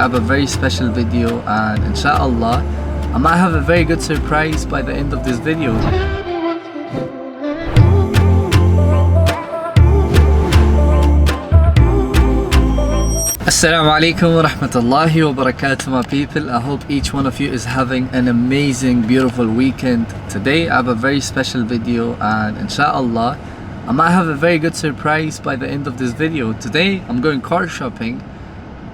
I have a very special video, and inshallah I might have a very good surprise by the end of this video. Assalamu alaikum wa rahmatullahi wa barakatuh, my people. I hope each one of you is having an amazing, beautiful weekend. Today I have a very special video, and inshallah I might have a very good surprise by the end of this video. Today I'm going car shopping,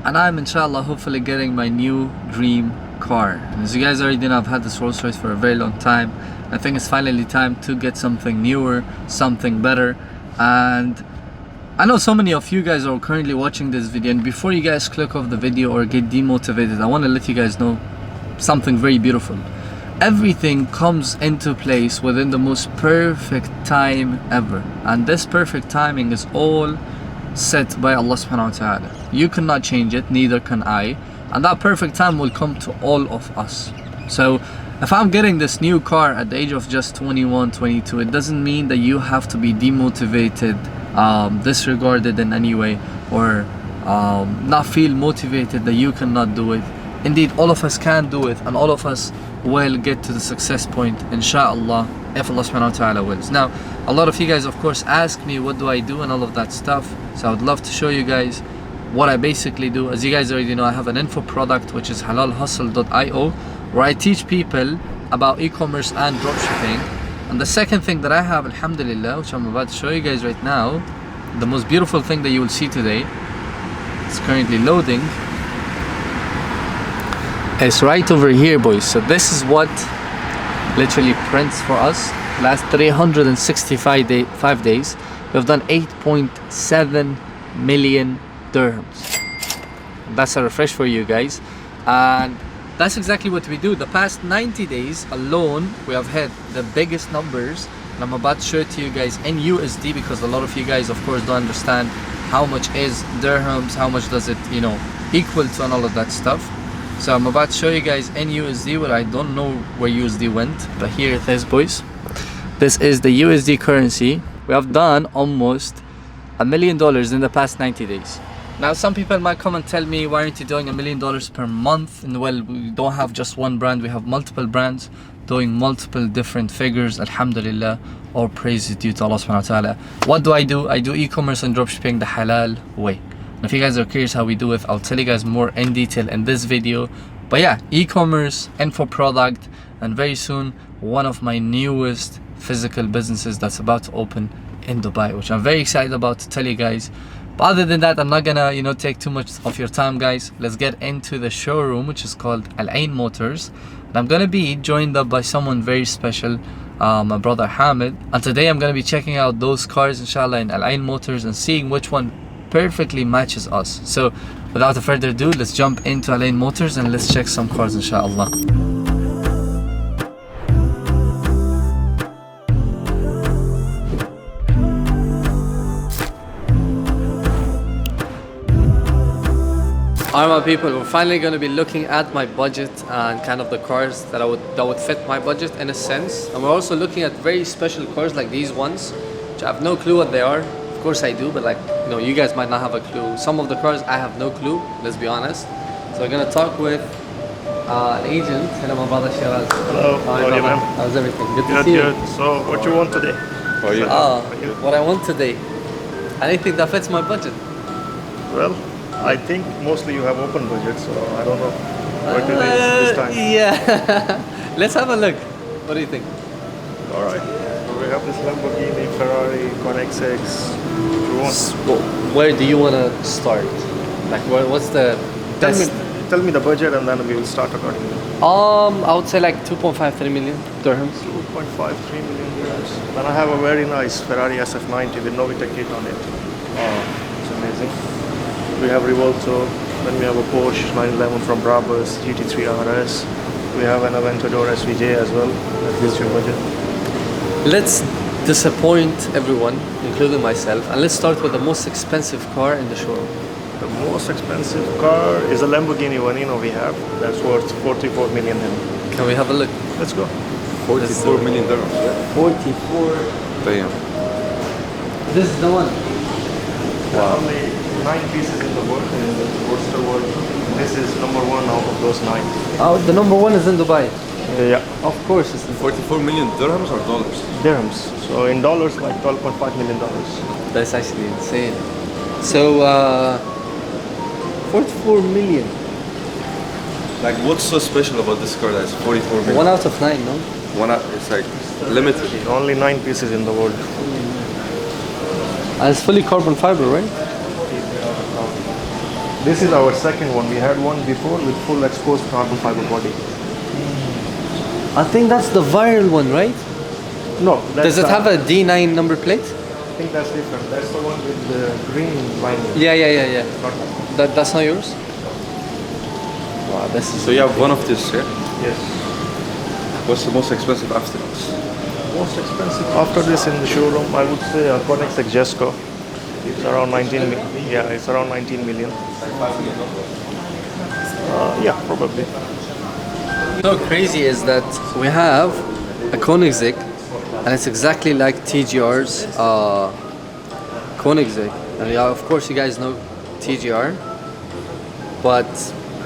and I'm inshallah hopefully getting my new dream car. And as you guys already know, I've had this Rolls Royce for a very long time. I think it's finally time to get something newer, something better. And I know so many of you guys are currently watching this video, and before you guys click off the video or get demotivated, I want to let you guys know something very beautiful. Everything comes into place within the most perfect time ever, and this perfect timing is all set by Allah subhanahu wa ta'ala. You cannot change it, neither can I, and that perfect time will come to all of us. So if I'm getting this new car at the age of just 21, 22, it doesn't mean that you have to be demotivated, disregarded in any way, or not feel motivated that you cannot do it. Indeed, all of us can do it, and all of us will get to the success point, inshallah, if Allah subhanahu wa ta'ala wills. Now, a lot of you guys of course ask me what do I do and all of that stuff, so I would love to show you guys what I basically do. As you guys already know, I have an info product which is halalhustle.io, where I teach people about e-commerce and dropshipping. And the second thing that I have, alhamdulillah, which I'm about to show you guys right now, the most beautiful thing that you will see today, it's currently loading. It's right over here, boys. So this is what literally prints for us. Last 365 days, we've done 8.7 million dirhams. That's a refresh for you guys, and that's exactly what we do. The past 90 days alone, we have had the biggest numbers, and I'm about to show it to you guys in USD, because a lot of you guys of course don't understand how much is dirhams, how much does it equal to, and all of that stuff. So I'm about to show you guys in USD, where I don't know where USD went, but here it is, boys. This is the USD currency. We have done almost $1 million in the past 90 days. Now some people might come and tell me, why aren't you doing $1 million per month? And well, we don't have just one brand, we have multiple brands doing multiple different figures. Alhamdulillah, all praise is due to Allah subhanahu wa ta'ala. What do? I do e-commerce and dropshipping the halal way. And if you guys are curious how we do it, I'll tell you guys more in detail in this video. But yeah, e-commerce, info product, and very soon one of my newest physical businesses that's about to open in Dubai, which I'm very excited about to tell you guys. But other than that, I'm not gonna take too much of your time, guys. Let's get into the showroom, which is called Al Ain Motors, and I'm gonna be joined up by someone very special, my brother Hamid. And today I'm gonna be checking out those cars, inshallah, in Al Ain Motors, and seeing which one perfectly matches us. So without further ado, let's jump into Al Ain Motors and let's check some cars, inshallah. Alright, my people, we're finally going to be looking at my budget and kind of the cars that would fit my budget in a sense. And we're also looking at very special cars like these ones, which I have no clue what they are. Of course I do, but you guys might not have a clue. Some of the cars I have no clue, let's be honest. So we're going to talk with an agent. Hello, my brother Shiraz. Hello, how are you, man? How's everything? Good to see you. Good. So what you want today? How are you? What I want today, anything that fits my budget. Well, I think mostly you have open budget, so I don't know what it is this time. Yeah, let's have a look. What do you think? All right. So we have this Lamborghini, Ferrari, Koenigsegg. Where do you want to start? What's the best? Tell me the budget, and then we will start accordingly. I would say 2.53 million dirhams. 2.53 million dirhams. Then I have a very nice Ferrari SF90 with no Novitec kit on it. Oh, it's amazing. We have Rivolto, then we have a Porsche 911 from Brabus, GT3 RS. We have an Aventador SVJ as well. That gives your budget. Let's disappoint everyone, including myself, and let's start with the most expensive car in the showroom. The most expensive car is a Lamborghini Vanino we have. That's worth 44 million dirhams. Can we have a look? Let's go. 44 million dirhams. 44. Damn. This is the one. Wow. Only 9 pieces in the world, in the Worcester world. This is number one out of those 9. Oh, the number one is in Dubai. Yeah, Of course, it's in 44 million dirhams or dollars? dirhams. So in dollars, like $12.5 million. That's actually insane. So, 44 million. Like, what's so special about this car that's 44 million? 1 out of 9, no? It's like limited. Only 9 pieces in the world. And it's fully carbon fiber, right? This is our second one. We had one before with full exposed carbon fiber body. I think that's the viral one, right? No, Does it have a D9 number plate? I think that's different. That's the one with the green lining. Yeah. Not that. That's not yours? Wow, this is... So you have one of this, yeah? Yes. What's the most expensive after this? Most expensive after this in the showroom, I would say a Koenigsegg Jesco. It's around 19 million. Yeah, it's around 19 million. Yeah, probably. So crazy is that we have a Koenigsegg and it's exactly like TGR's Koenigsegg. And yeah, of course you guys know TGR, but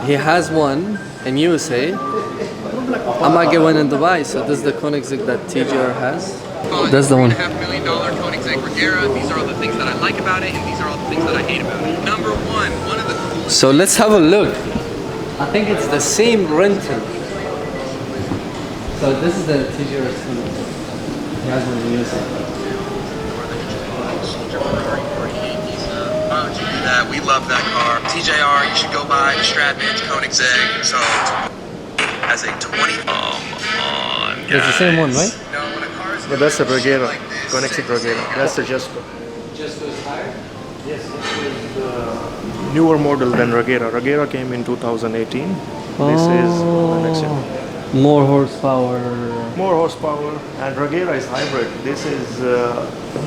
he has one in USA. I might get one in Dubai, so this is the Koenigsegg that TGR has. That's the one. $3.5 million Koenigsegg Regera. These are all the things that I like about it, and these are all the things that I hate about it. Number one of the coolest. So let's have a look. I think it's the same rental. So this is the TGR. He has one in USA. We love that car. TJR, you should go buy the strap-ins Koenigsegg. So, as a 20, on, It's the same one, right? No, when a car is But that's a Regera, like this, Koenigsegg Regera. That's the Jesco. Just goes higher. Yes, this is the newer model than Regera. Regera came in 2018. This is Koenigsegg. More horsepower. More horsepower, and Regera is hybrid. This is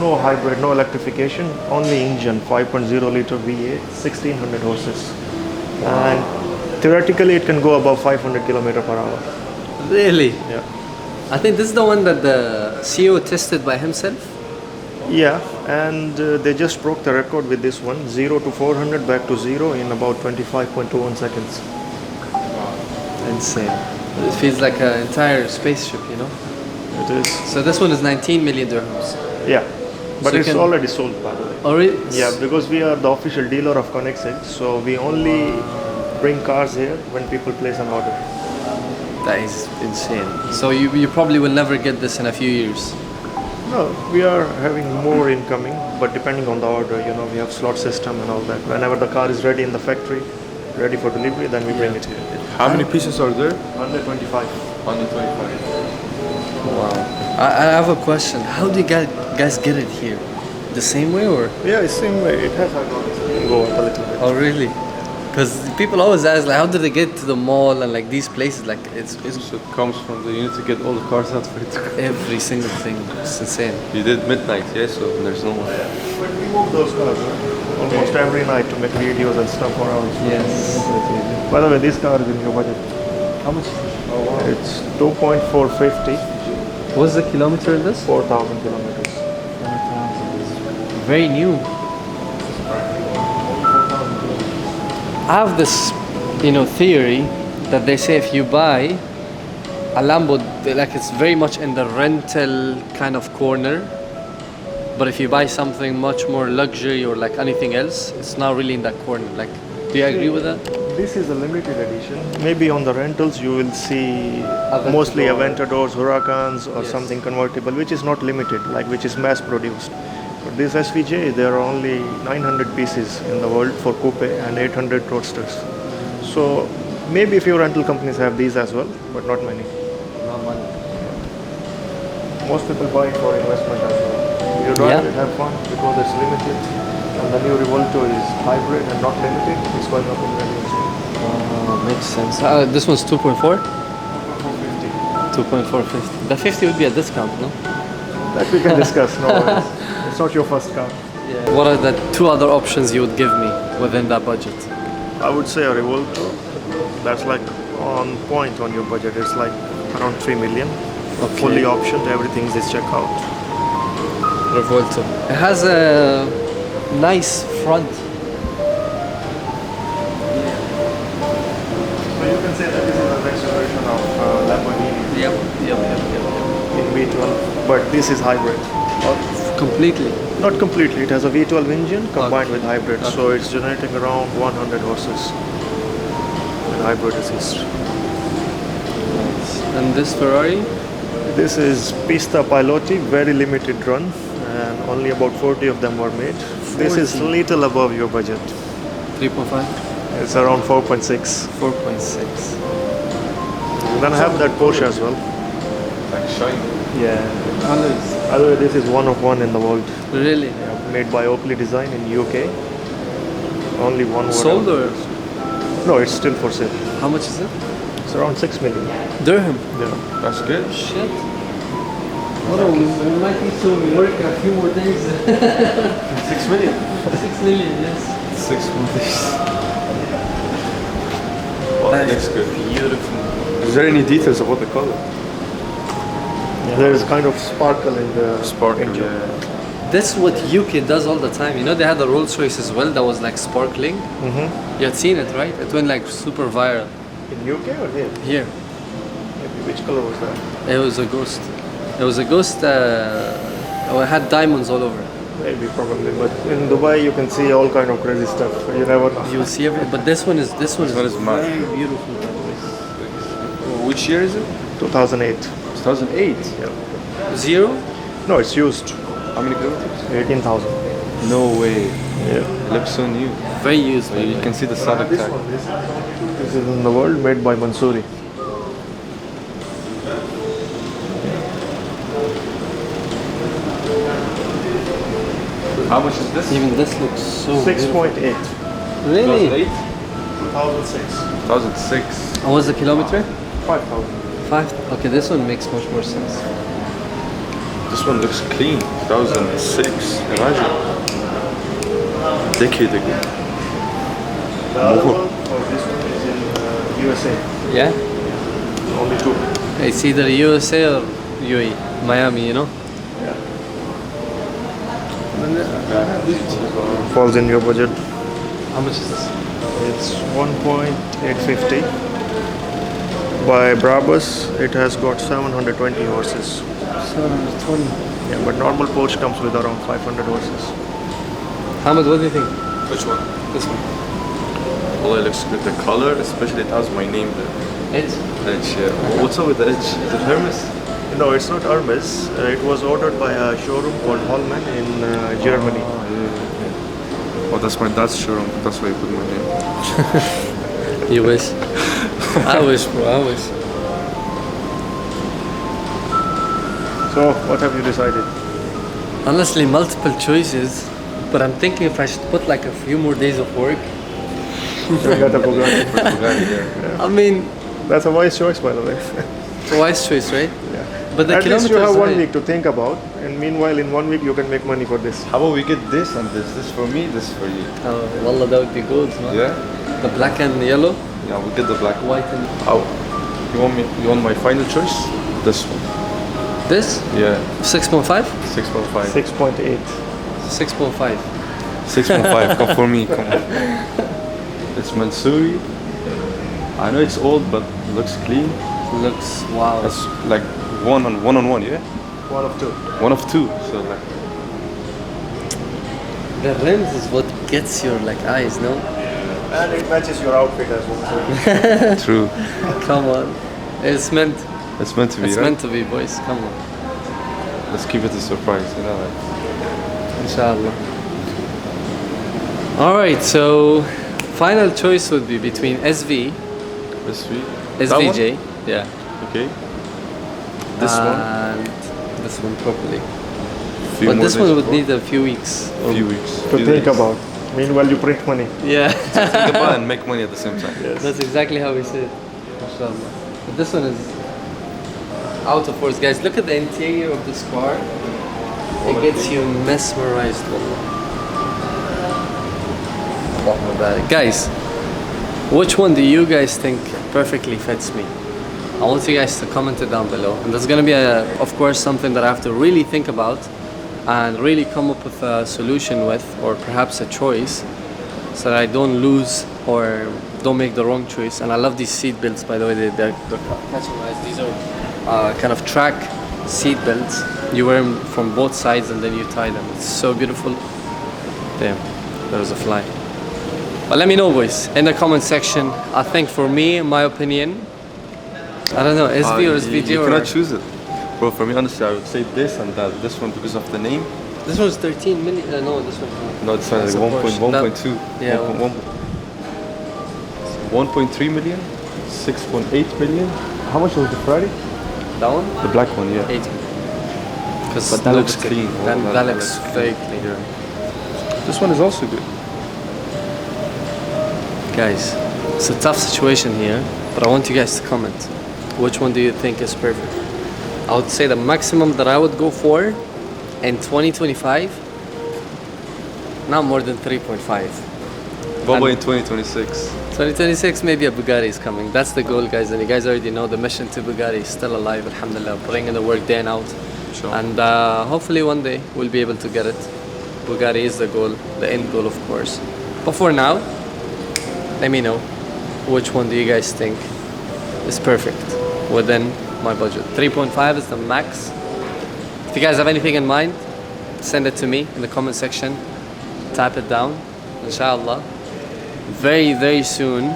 no hybrid, no electrification, only engine, 5.0 liter V8, 1600 horses. And theoretically it can go above 500 kilometer per hour. Really? Yeah. I think this is the one that the CEO tested by himself. Yeah, and they just broke the record with this one, 0 to 400 back to 0 in about 25.21 seconds. Insane. It feels like an entire spaceship, you know? It is. So this one is 19 million dirhams. Yeah, but So you it's can- already sold, by the way. Already? Yeah, because we are the official dealer of Koenigsegg, so we only bring cars here when people place an order. That is insane. So you probably will never get this in a few years. No, we are having more incoming, but depending on the order, we have slot system and all that. Whenever the car is ready in the factory, ready for delivery, then we bring it here. How many pieces are there? 125. 125. Wow. I have a question. How do you guys get it here? The same way or? Yeah, it's same way. It has hydraulics. You can go up a little bit. Oh really? Because people always ask like, how did they get to the mall and like these places? Like it's So it comes from you need to get all the cars out for it. every single thing. It's insane. You did midnight, yeah, so there's no more. But we move those cars almost every night to make videos and stuff for our Yes. By the way, this car is in your budget. How much? It's 2.450, What's the kilometer in this? 4,000 kilometers. Very new. I have this, theory that they say if you buy a Lambo, like it's very much in the rental kind of corner. But if you buy something much more luxury or like anything else, it's not really in that corner. Like, do you agree with that? This is a limited edition. Maybe on the rentals you will see mostly Aventadors, Huracans or Yes. something convertible, which is not limited, like which is mass produced. But this SVJ, there are only 900 pieces in the world for coupe and 800 roadsters. So maybe a few rental companies have these as well, but not many. Not money. Most people buy it for investment as well. You drive Yeah. it, have fun because it's limited. And the new Revolto is hybrid and not limited. It's going up in value as well. Makes sense. This one's 2.4? 450. 2.450. The 50 would be a discount, no? That we can discuss, no worries. It's not your first car. What are the two other options you would give me within that budget? I would say a Revolto. That's like on point on your budget. It's like around 3 million. Okay. Fully optioned, everything is checkout. Revolto. It has a nice front. can say that this is the next generation of Lamborghini Yep. in V12, but this is hybrid. Completely. Not completely, it has a V12 engine combined with hybrid, so it's generating around 100 horses with hybrid assist. And this Ferrari? This is Pista Piloti, very limited run, and only about 40 of them were made. This is 40? little above your budget. 3.5? It's around 4.6. 4.6. Then I have that Porsche as well. Like shiny. Yeah. Colors. Although this is one of one in the world. Really? Made by Oakley Design in UK. Only one. Sold or? No, it's still for sale. How much is it? It's around 6 million. Dirham. Yeah. That's good. Shit. Well, we might need to work a few more days. 6 million. 6 million, yes. 6 million. Well, that looks good. Beautiful. Is there any details about the color? There is kind of sparkle in the engine. Yeah. That's what UK does all the time. You know, they had a Rolls Royce as well that was like sparkling. You had seen it, right? It went like super viral. In UK or here? Here. Maybe. Which color was that? It was a ghost. It was a ghost. It had diamonds all over it. Maybe, probably. But in Dubai, you can see all kind of crazy stuff. You never know. You will see everything. But this one is one is mad. very beautiful. By the way. Which year is it? 2008. 2008. Yeah. Zero? No, it's used. How many kilometers? 18,000. No way. Yeah. It looks so new. Very used. by the You way. can see the Sadak tag. This is in the world, made by Mansouri. How much is this? Even this looks so 6.8. beautiful. Really? 2006. 2006. And what's the kilometer? 5,000. 5. Okay, this one makes much more sense. This one looks clean. 2006. Imagine. Decade ago. The other one, this one is in USA. Yeah? Only two. It's either USA or UAE, Miami, you know? Falls in your budget. How much is this? It's 1.850. By Brabus, it has got 720 horses. 720. Yeah, but normal Porsche comes with around 500 horses. Hamid, what do you think? Which one? This one. Well, it looks good. The color, especially it has my name there. Edge? Edge, yeah. What's up with the edge? Is it Hermes? No, it's not Hermes. It was ordered by a showroom called Hallman in Germany. Oh, that's my dad's showroom. That's why I put my name. You wish. I wish, bro, I wish. So, what have you decided? Honestly, multiple choices, but I'm thinking if I should put like a few more days of work. You got a Bugatti. Bugatti there. I mean, That's a wise choice, by the way. wise choice, right? But the At least you kilometers have 1 high. week to think about, and meanwhile, in 1 week, you can make money for this. How about we get this and this? This for me, this for you. Wallah, that would be good, man. Yeah? The black and yellow, Yeah, we get the black one. white and... How? You want my final choice? This one. This? Yeah. 6.5? 6.5. 6.8. 6.5. 6.5. Come for me. Come on. It's Mansouri. I know it's old, but it looks clean. Looks, wow. That's like one on one, yeah? 1 of 2. One of two. So like The rims is what gets your like eyes, no? And it matches your outfit as well. So. true. Come on. It's meant. It's meant to be, It's right? meant to be, boys. Come on. Let's keep it a surprise, you know. Like. Inshallah. Alright, so final choice would be between SV, This sweet. SVJ, yeah, Okay. This one. and this one probably. Few But more this days one of would work. need a few weeks. Few weeks. To few think days. about. Meanwhile, you print money. Yeah, Think about and make money at the same time. that's exactly how we see it. Inshallah. But this one is out of force, guys. Look at the interior of this car. It gets you mesmerized, wallah. Allahu barik. Guys, which one do you guys think perfectly fits me? I want you guys to comment it down below. And there's gonna be, of course, something that I have to really think about and really come up with a solution with, or perhaps a choice, so that I don't lose or don't make the wrong choice. And I love these seat belts, by the way. They're catching my eyes. These are kind of track seat belts. You wear them from both sides and then you tie them. It's so beautiful. Damn, there was a fly. But let me know, boys, in the comment section. I think for me, in my opinion, I don't know, SV or SVG You or... cannot choose it. Bro, for me, honestly, I would say this and that. This one because of the name. This one's 13 million. No, this one. No, this one is That's a 1.2. Porsche. Yeah, 1.3 million, 6.8 million. How much was the Ferrari? That one? The black one, yeah. 80. Because But that looks clean. That looks very clean. Yeah. This one is also good. Guys, it's a tough situation here, but I want you guys to comment. Which one do you think is perfect? I would say the maximum that I would go for in 2025, not more than 3.5. What about And- in 2026? 2026, maybe a Bugatti is coming. That's the goal, guys. And you guys already know the mission to Bugatti is still alive, alhamdulillah. Putting in the work day and out. Sure. And hopefully one day we'll be able to get it. Bugatti is the goal, the end goal, of course. But for now, let me know which one do you guys think is perfect within my budget. 3.5 is the max. If you guys have anything in mind, send it to me in the comment section. Type it down, inshallah. Very, very soon,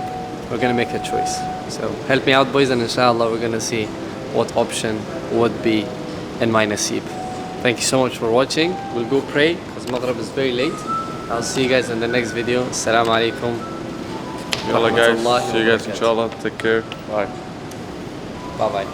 we're gonna make a choice. So help me out, boys, and inshallah, we're gonna see what option would be in my nasib. Thank you so much for watching. We'll go pray because Maghrib is very late. I'll see you guys in the next video. Assalamu alaikum. Yalla guys, Rahmatullahi see you guys wa barakatuh. inshallah. Take care. Bye. Bye bye.